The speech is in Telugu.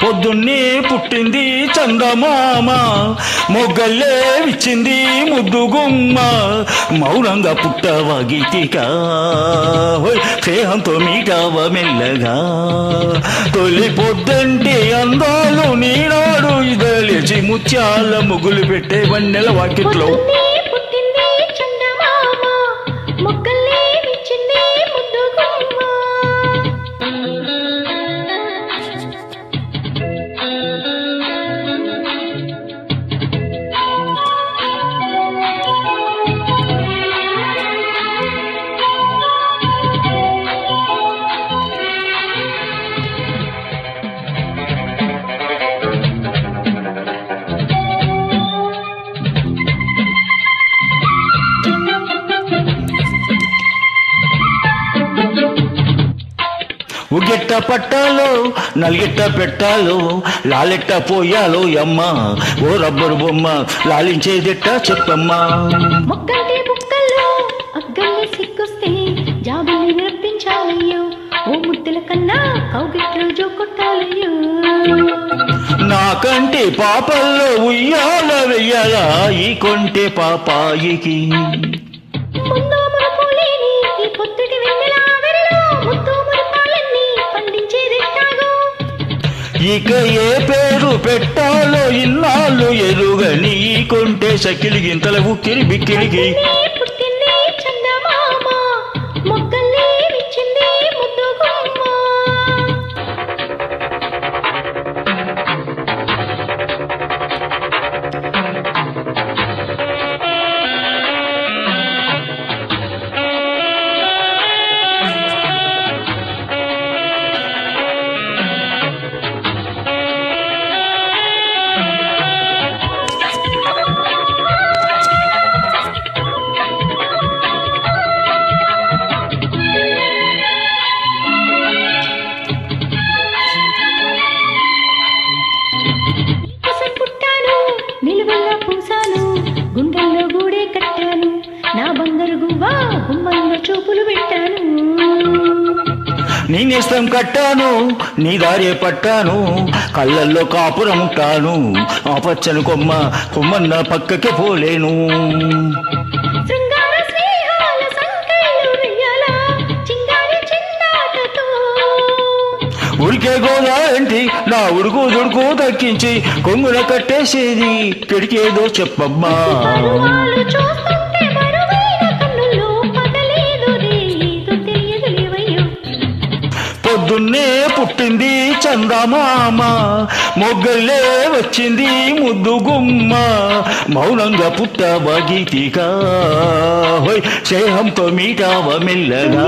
పొద్దున్నే పుట్టింది చందమామ, మొగ్గల్లే విచ్చింది ముద్దుగుమ్మ, మౌనంగా పుట్టవ గీతికా, స్నేహంతో మీటావ మెల్లగా. తొలి పొద్దంటే అందాలు నీనాడు ఇదలేచి ముత్యాల ముగ్గులు పెట్టే వన్నెల వాకిట్లో. ఉగెట్ట పట్టాలో నలిగెట్ట పెట్టాలో, లాలెట్ట పోయాలో అమ్మ, ఓ రబ్బరు బొమ్మ లాలించేదెట్ట చెప్పమ్మా. మొక్కంటే బుక్కల్లో అగ్గల్ని సిగ్గుస్తే జాబుల్ని విరప్పించాలయ్యో, ఓ ముద్దల కన్నా కౌగిట్లో జో కొట్టాలయ్యో. నాకంటే పాపల్లో ఉయ్యాల వెయ్యాలా ఈ కొంటే పాపాయికి. ఇక ఏ పేరు పెట్టాలో ఇన్నాళ్ళు ఎరుగని ఈ కొంటే సకిలి గింతల ఉక్కిరి బిక్కిరికి. గుండెల్లో గూడే కట్టాను, నా బంగారు గువ్వా గుమ్మంలో చూపులు పెట్టాను. నీ నేస్తం కట్టాను, నీ దారే పట్టాను, కళ్ళల్లో కాపురం ఉంటాను, ఆ పచ్చని కొమ్మ కొమ్మన్న పక్కకే పోలేను. ఉడికే గోదాంటి నా ఉడుకు దుడుకు దక్కించి కొంగున కట్టేసేది పెడికేదో చెప్పమ్మా. పొద్దున్నే పుట్టింది చందమామ, మొగ్గల్లే వచ్చింది ముద్దుగుమ్మ, మౌనంగా పుట్టవ గీతికా, స్నేహంతో మీటావ మెల్లగా.